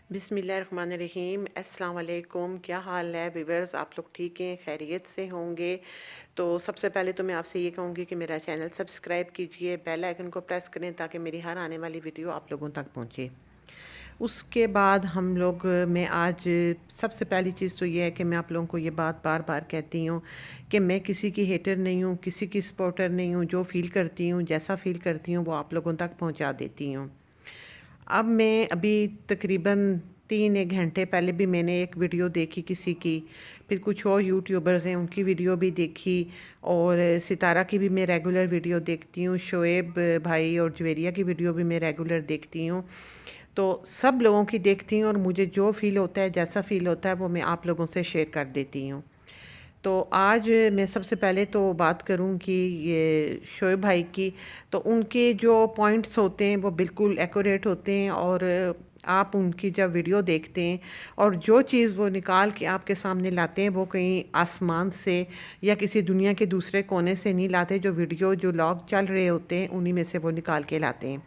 بسم اللہ الرحمن الرحیم۔ السلام علیکم، کیا حال ہے ویورز؟ آپ لوگ ٹھیک ہیں، خیریت سے ہوں گے؟ تو سب سے پہلے تو میں آپ سے یہ کہوں گی کہ میرا چینل سبسکرائب کیجئے، بیل آئیکن کو پریس کریں تاکہ میری ہر آنے والی ویڈیو آپ لوگوں تک پہنچے۔ اس کے بعد میں آج سب سے پہلی چیز تو یہ ہے کہ میں آپ لوگوں کو یہ بات بار بار کہتی ہوں کہ میں کسی کی ہیٹر نہیں ہوں، کسی کی سپورٹر نہیں ہوں۔ جو فیل کرتی ہوں، جیسا فیل کرتی ہوں، وہ آپ لوگوں تک پہنچا دیتی ہوں۔ اب میں ابھی تقریباً 1 گھنٹے پہلے بھی میں نے ایک ویڈیو دیکھی کسی کی، پھر کچھ اور یوٹیوبرز ہیں ان کی ویڈیو بھی دیکھی، اور ستارہ کی بھی میں ریگولر ویڈیو دیکھتی ہوں، شعیب بھائی اور جویریہ کی ویڈیو بھی میں ریگولر دیکھتی ہوں۔ تو سب لوگوں کی دیکھتی ہوں، اور مجھے جو فیل ہوتا ہے، جیسا فیل ہوتا ہے، وہ میں آپ لوگوں سے شیئر کر دیتی ہوں۔ تو آج میں سب سے پہلے تو بات کروں کہ یہ شعیب بھائی کی، تو ان کے جو پوائنٹس ہوتے ہیں وہ بالکل ایکوریٹ ہوتے ہیں، اور آپ ان کی جب ویڈیو دیکھتے ہیں اور جو چیز وہ نکال کے آپ کے سامنے لاتے ہیں، وہ کہیں آسمان سے یا کسی دنیا کے دوسرے کونے سے نہیں لاتے، جو ویڈیو جو لاگ چل رہے ہوتے ہیں انہی میں سے وہ نکال کے لاتے ہیں۔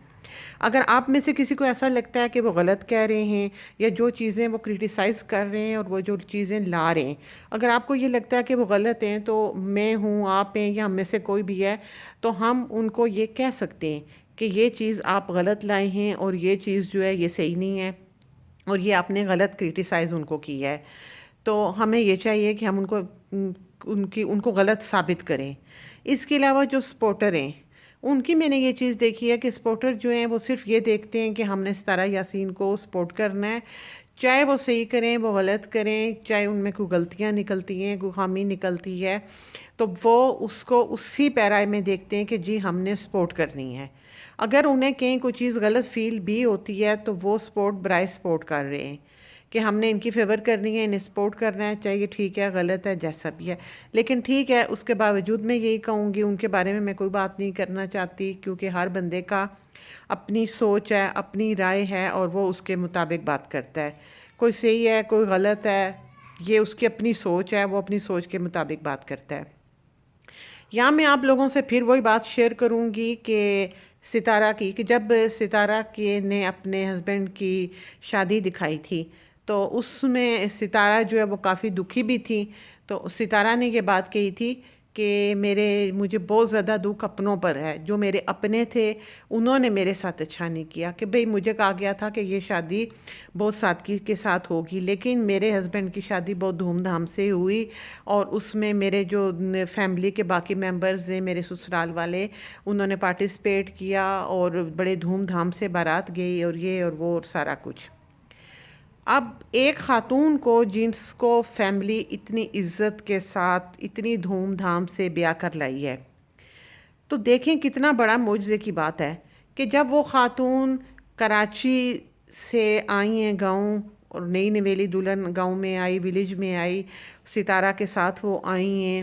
اگر آپ میں سے کسی کو ایسا لگتا ہے کہ وہ غلط کہہ رہے ہیں، یا جو چیزیں وہ کرٹیسائز کر رہے ہیں اور وہ جو چیزیں لا رہے ہیں، اگر آپ کو یہ لگتا ہے کہ وہ غلط ہیں، تو میں ہوں، آپ ہیں، یا ہم میں سے کوئی بھی ہے، تو ہم ان کو یہ کہہ سکتے ہیں کہ یہ چیز آپ غلط لائے ہیں، اور یہ چیز جو ہے یہ صحیح نہیں ہے، اور یہ آپ نے غلط کرٹیسائز ان کو کی ہے۔ تو ہمیں یہ چاہیے کہ ہم ان کو غلط ثابت کریں۔ اس کے علاوہ جو سپورٹر ہیں، ان کی میں نے یہ چیز دیکھی ہے کہ سپورٹر جو ہیں وہ صرف یہ دیکھتے ہیں کہ ہم نے ستارہ یاسین کو سپورٹ کرنا ہے، چاہے وہ صحیح کریں، وہ غلط کریں، چاہے ان میں کوئی غلطیاں نکلتی ہیں، کوئی خامی نکلتی ہے، تو وہ اس کو اسی پیرائے میں دیکھتے ہیں کہ جی ہم نے سپورٹ کرنی ہے۔ اگر انہیں کہیں کوئی چیز غلط فیل بھی ہوتی ہے، تو وہ سپورٹ برائے سپورٹ کر رہے ہیں کہ ہم نے ان کی فیور کرنی ہے، انہیں سپورٹ کرنا ہے، چاہے یہ ٹھیک ہے، غلط ہے، جیسا بھی ہے۔ لیکن ٹھیک ہے، اس کے باوجود میں یہی کہوں گی، ان کے بارے میں کوئی بات نہیں کرنا چاہتی، کیونکہ ہر بندے کا اپنی سوچ ہے، اپنی رائے ہے، اور وہ اس کے مطابق بات کرتا ہے۔ کوئی صحیح ہے، کوئی غلط ہے، یہ اس کی اپنی سوچ ہے، وہ اپنی سوچ کے مطابق بات کرتا ہے۔ یہاں میں آپ لوگوں سے پھر وہی بات شیئر کروں گی کہ ستارہ کی، کہ جب ستارہ نے اپنے ہسبینڈ کی شادی دکھائی تھی، تو اس میں ستارہ جو ہے وہ کافی دکھی بھی تھی۔ تو ستارہ نے یہ بات کہی تھی کہ مجھے بہت زیادہ دکھ اپنوں پر ہے، جو میرے اپنے تھے انہوں نے میرے ساتھ اچھا نہیں کیا، کہ بھئی مجھے کہا گیا تھا کہ یہ شادی بہت سادگی کے ساتھ ہوگی، لیکن میرے ہسبینڈ کی شادی بہت دھوم دھام سے ہوئی، اور اس میں میرے جو فیملی کے باقی ممبرز ہیں، میرے سسرال والے، انہوں نے پارٹیسپیٹ کیا، اور بڑے دھوم دھام سے بارات گئی، اور یہ اور وہ اور سارا کچھ۔ اب ایک خاتون کو، جس کو فیملی اتنی عزت کے ساتھ اتنی دھوم دھام سے بیاہ کر لائی ہے، تو دیکھیں کتنا بڑا معجزے کی بات ہے کہ جب وہ خاتون کراچی سے آئی ہیں گاؤں، اور نئی نویلی دلہن گاؤں میں آئی، ولیج میں آئی، ستارہ کے ساتھ وہ آئی ہیں،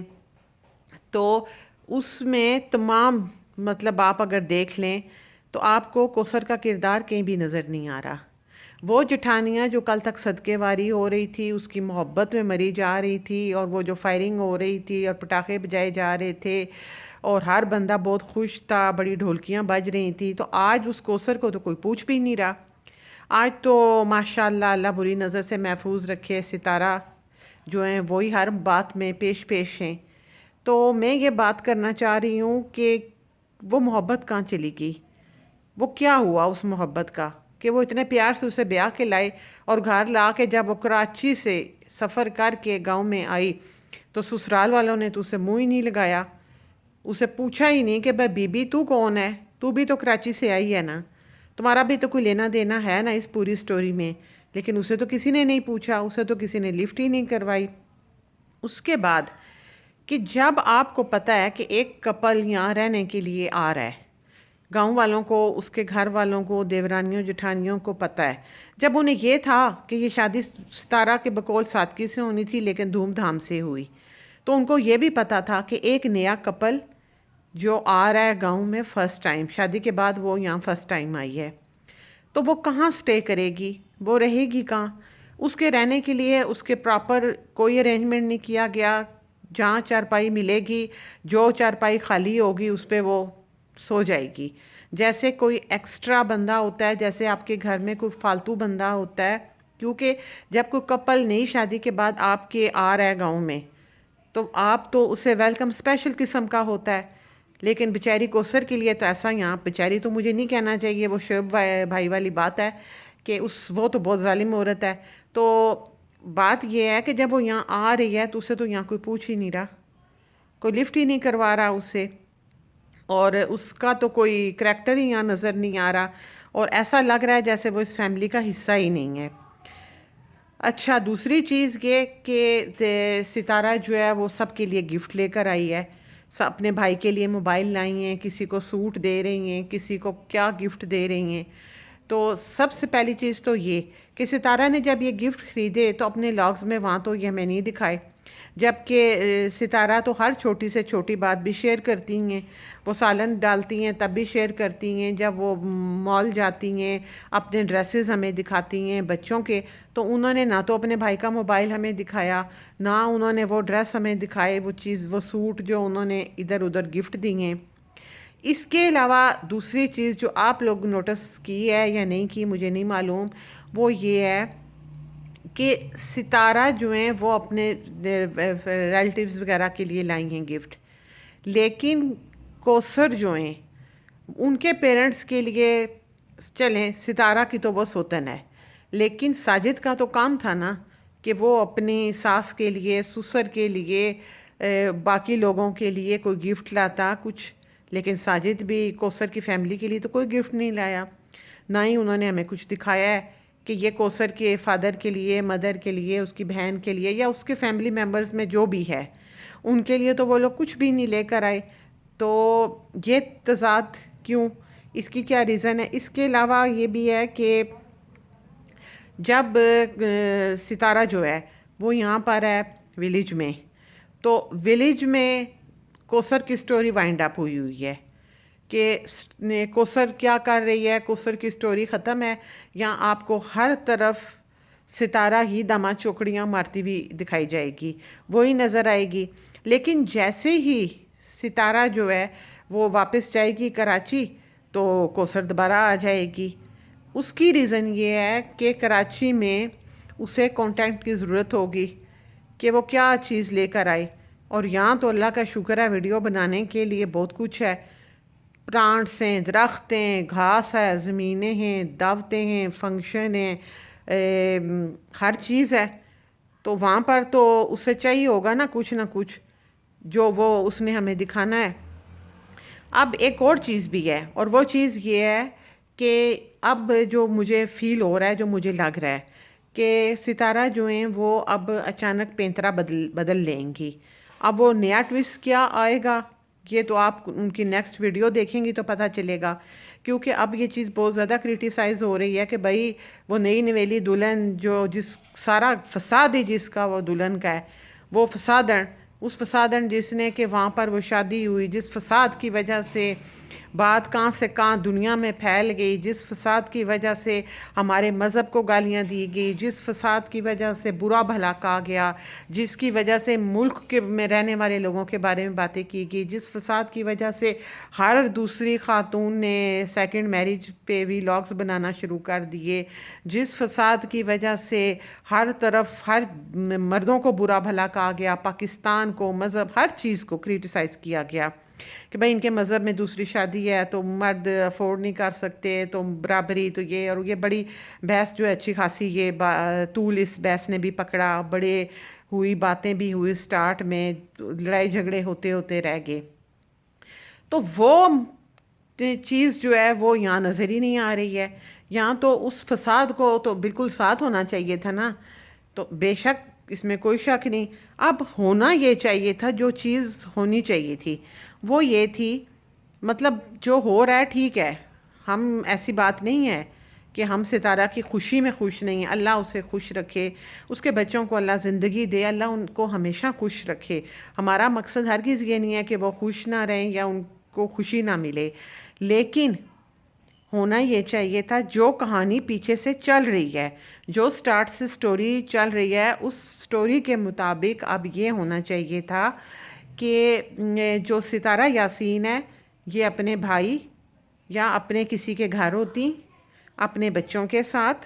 تو اس میں تمام، مطلب آپ اگر دیکھ لیں تو آپ کو کوثر کا کردار کہیں بھی نظر نہیں آ رہا۔ وہ جٹھانیاں جو کل تک صدقے واری ہو رہی تھی، اس کی محبت میں مری جا رہی تھی، اور وہ جو فائرنگ ہو رہی تھی اور پٹاخے بجائے جا رہے تھے، اور ہر بندہ بہت خوش تھا، بڑی ڈھولکیاں بج رہی تھیں، تو آج اس کوثر کو تو کوئی پوچھ بھی نہیں رہا۔ آج تو ماشاءاللہ، اللہ بری نظر سے محفوظ رکھے، ستارہ جو ہیں وہی ہر بات میں پیش ہیں۔ تو میں یہ بات کرنا چاہ رہی ہوں کہ وہ محبت کہاں چلی گئی؟ وہ کیا ہوا اس محبت کا کہ وہ اتنے پیار سے اسے بیاہ کے لائے، اور گھر لا کے جب وہ کراچی سے سفر کر کے گاؤں میں آئی، تو سسرال والوں نے تو اسے منہ ہی نہیں لگایا، اسے پوچھا ہی نہیں کہ بھائی بی بی تو کون ہے، تو بھی تو کراچی سے آئی ہے نا، تمہارا بھی تو کوئی لینا دینا ہے نا اس پوری سٹوری میں۔ لیکن اسے تو کسی نے نہیں پوچھا، اسے تو کسی نے لفٹ ہی نہیں کروائی۔ اس کے بعد کہ جب آپ کو پتہ ہے کہ ایک کپل یہاں رہنے کے لیے آ رہا ہے، گاؤں والوں کو، اس کے گھر والوں کو، دیورانیوں جٹھانیوں کو پتہ ہے، جب انہیں یہ تھا کہ یہ شادی ستارہ کے بقول سادگی سے ہونی تھی لیکن دھوم دھام سے ہوئی، تو ان کو یہ بھی پتہ تھا کہ ایک نیا کپل جو آ رہا ہے گاؤں میں فرسٹ ٹائم، شادی کے بعد وہ یہاں فرسٹ ٹائم آئی ہے، تو وہ کہاں سٹے کرے گی، وہ رہے گی کہاں؟ اس کے رہنے کے لیے اس کے پراپر کوئی ارینجمنٹ نہیں کیا گیا۔ جہاں چارپائی ملے گی، جو چارپائی خالی ہوگی اس پہ وہ سو جائے گی۔ جیسے کوئی ایکسٹرا بندہ ہوتا ہے، جیسے آپ کے گھر میں کوئی فالتو بندہ ہوتا ہے، کیونکہ جب کوئی کپل نئی شادی کے بعد آپ کے آ رہا ہے گاؤں میں تو آپ تو اسے ویلکم اسپیشل قسم کا ہوتا ہے، لیکن بیچاری کوثر کے لیے تو ایسا یہاں بیچاری تو مجھے نہیں کہنا چاہیے، وہ شعیب بھائی والی بات ہے کہ وہ تو بہت ظالم عورت ہے۔ تو بات یہ ہے کہ جب وہ یہاں آ رہی ہے تو اسے تو یہاں کوئی پوچھ ہی نہیں رہا، کوئی لفٹ ہی نہیں کروا رہا اسے، اور اس کا تو کوئی کریکٹر ہی یہاں نظر نہیں آ رہا، اور ایسا لگ رہا ہے جیسے وہ اس فیملی کا حصہ ہی نہیں ہے۔ اچھا، دوسری چیز یہ کہ ستارہ جو ہے وہ سب کے لیے گفٹ لے کر آئی ہے، اپنے بھائی کے لیے موبائل لائی ہیں، کسی کو سوٹ دے رہی ہیں، کسی کو کیا گفٹ دے رہی ہیں۔ تو سب سے پہلی چیز تو یہ کہ ستارہ نے جب یہ گفٹ خریدے تو اپنے لاگز میں وہاں تو یہ ہمیں نہیں دکھائے، جبکہ ستارہ تو ہر چھوٹی سے چھوٹی بات بھی شیئر کرتی ہیں، وہ سالن ڈالتی ہیں تب بھی شیئر کرتی ہیں، جب وہ مال جاتی ہیں اپنے ڈریسز ہمیں دکھاتی ہیں بچوں کے، تو انہوں نے نہ تو اپنے بھائی کا موبائل ہمیں دکھایا، نہ انہوں نے وہ ڈریس ہمیں دکھائے، وہ سوٹ جو انہوں نے ادھر ادھر گفٹ دی ہیں۔ اس کے علاوہ دوسری چیز جو آپ لوگ نوٹس کی ہے یا نہیں کی مجھے نہیں معلوم، وہ یہ ہے کہ ستارہ جو ہیں وہ اپنے ریلیٹیوز وغیرہ کے لیے لائی ہیں گفٹ، لیکن کوثر جو ہیں ان کے پیرنٹس کے لیے، چلیں ستارہ کی تو وہ سوتن ہے، لیکن ساجد کا تو کام تھا نا کہ وہ اپنی ساس کے لیے، سسر کے لیے، باقی لوگوں کے لیے کوئی گفٹ لاتا کچھ، لیکن ساجد بھی کوثر کی فیملی کے لیے تو کوئی گفٹ نہیں لایا، نہ ہی انہوں نے ہمیں کچھ دکھایا ہے کہ یہ کوثر کے فادر کے لیے، مدر کے لیے، اس کی بہن کے لیے، یا اس کے فیملی ممبرز میں جو بھی ہے ان کے لیے تو وہ لوگ کچھ بھی نہیں لے کر آئے۔ تو یہ تضاد کیوں، اس کی کیا ریزن ہے؟ اس کے علاوہ یہ بھی ہے کہ جب ستارہ جو ہے وہ یہاں پر ہے ویلیج میں، تو ویلیج میں کوثر کی سٹوری وائنڈ اپ ہوئی ہے کہ کوثر کیا کر رہی ہے، کوثر کی سٹوری ختم ہے، یا آپ کو ہر طرف ستارہ ہی دما چوکڑیاں مارتی ہوئی دکھائی جائے گی، وہی نظر آئے گی۔ لیکن جیسے ہی ستارہ جو ہے وہ واپس جائے گی کراچی تو کوثر دوبارہ آ جائے گی۔ اس کی ریزن یہ ہے کہ کراچی میں اسے کانٹیکٹ کی ضرورت ہوگی کہ وہ کیا چیز لے کر آئے، اور یہاں تو اللہ کا شکر ہے ویڈیو بنانے کے لیے بہت کچھ ہے، پلانٹس ہیں، درخت ہیں، گھاس ہے، زمینیں ہیں، دعوتیں ہیں، فنکشن ہیں، ہر چیز ہے، تو وہاں پر تو اسے چاہیے ہوگا نا کچھ نہ کچھ جو وہ اس نے ہمیں دکھانا ہے۔ اب ایک اور چیز بھی ہے، اور وہ چیز یہ ہے کہ اب جو مجھے فیل ہو رہا ہے، جو مجھے لگ رہا ہے کہ ستارہ جو ہیں وہ اب اچانک پینترا بدل لیں گی۔ اب وہ نیا ٹویسٹ کیا آئے گا یہ تو آپ ان کی نیکسٹ ویڈیو دیکھیں گی تو پتہ چلے گا، کیونکہ اب یہ چیز بہت زیادہ کرٹیسائز ہو رہی ہے کہ بھائی وہ نئی نویلی دلہن جو جس سارا فساد ہی جس کا وہ دلہن کا ہے، وہ فسادن، اس فسادن جس نے کہ وہاں پر وہ شادی ہوئی، جس فساد کی وجہ سے بات کہاں سے کہاں دنیا میں پھیل گئی، جس فساد کی وجہ سے ہمارے مذہب کو گالیاں دی گئی، جس فساد کی وجہ سے برا بھلا کہا گیا، جس کی وجہ سے ملک کے میں رہنے والے لوگوں کے بارے میں باتیں کی گئی، جس فساد کی وجہ سے ہر دوسری خاتون نے سیکنڈ میرج پہ ویلاگز بنانا شروع کر دیے، جس فساد کی وجہ سے ہر طرف ہر مردوں کو برا بھلا کہا گیا، پاکستان کو، مذہب، ہر چیز کو کرٹیسائز کیا گیا کہ بھائی ان کے مذہب میں دوسری شادی ہے تو مرد افورڈ نہیں کر سکتے، تو برابری، تو یہ، اور یہ بڑی بحث جو ہے اچھی خاصی یہ طول اس بحث نے بھی پکڑا، بڑے ہوئی، باتیں بھی ہوئی، سٹارٹ میں لڑائی جھگڑے ہوتے ہوتے رہ گئے۔ تو وہ چیز جو ہے وہ یہاں نظر ہی نہیں آ رہی ہے، یہاں تو اس فساد کو تو بالکل ساتھ ہونا چاہیے تھا نا، تو بے شک اس میں کوئی شک نہیں۔ اب ہونا یہ چاہیے تھا، جو چیز ہونی چاہیے تھی وہ یہ تھی، مطلب جو ہو رہا ہے ٹھیک ہے، ہم ایسی بات نہیں ہے کہ ہم ستارہ کی خوشی میں خوش نہیں ہیں، اللہ اسے خوش رکھے، اس کے بچوں کو اللہ زندگی دے، اللہ ان کو ہمیشہ خوش رکھے، ہمارا مقصد ہرگز یہ نہیں ہے کہ وہ خوش نہ رہیں یا ان کو خوشی نہ ملے، لیکن ہونا یہ چاہیے تھا جو کہانی پیچھے سے چل رہی ہے، جو سٹارٹ سے سٹوری چل رہی ہے، اس سٹوری کے مطابق اب یہ ہونا چاہیے تھا کہ جو ستارہ یاسین ہے یہ اپنے بھائی یا اپنے کسی کے گھر ہوتی، اپنے بچوں کے ساتھ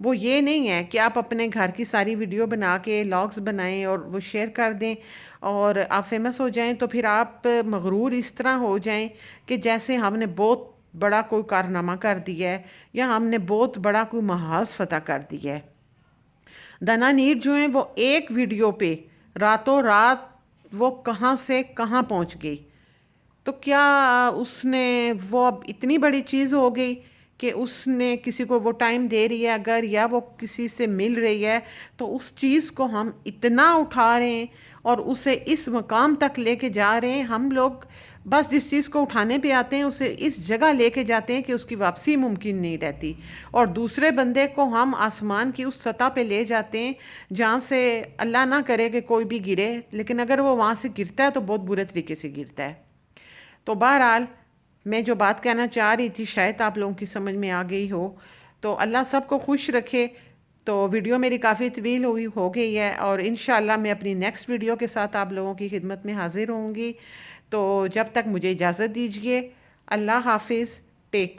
وہ یہ نہیں ہے کہ آپ اپنے گھر کی ساری ویڈیو بنا کے لاگز بنائیں اور وہ شیئر کر دیں اور آپ فیمس ہو جائیں، تو پھر آپ مغرور اس طرح ہو جائیں کہ جیسے ہم نے بہت بڑا کوئی کارنامہ کر دیا ہے یا ہم نے بہت بڑا کوئی محاذ فتح کر دیا ہے۔ دنا نیٹ جو ہیں وہ ایک ویڈیو پہ راتوں رات وہ کہاں سے کہاں پہنچ گئی، تو کیا اس نے وہ اب اتنی بڑی چیز ہو گئی کہ اس نے کسی کو وہ ٹائم دے رہی ہے اگر، یا وہ کسی سے مل رہی ہے، تو اس چیز کو ہم اتنا اٹھا رہے ہیں اور اسے اس مقام تک لے کے جا رہے ہیں۔ ہم لوگ بس جس چیز کو اٹھانے پہ آتے ہیں اسے اس جگہ لے کے جاتے ہیں کہ اس کی واپسی ممکن نہیں رہتی، اور دوسرے بندے کو ہم آسمان کی اس سطح پہ لے جاتے ہیں جہاں سے اللہ نہ کرے کہ کوئی بھی گرے، لیکن اگر وہ وہاں سے گرتا ہے تو بہت برے طریقے سے گرتا ہے۔ تو بہرحال میں جو بات کہنا چاہ رہی تھی شاید آپ لوگوں کی سمجھ میں آ گئی ہو، تو اللہ سب کو خوش رکھے۔ تو ویڈیو میری کافی طویل ہو گئی ہے، اور انشاءاللہ میں اپنی نیکسٹ ویڈیو کے ساتھ آپ لوگوں کی خدمت میں حاضر ہوں گی۔ تو جب تک مجھے اجازت دیجیے، اللہ حافظ، ٹیک کیئر۔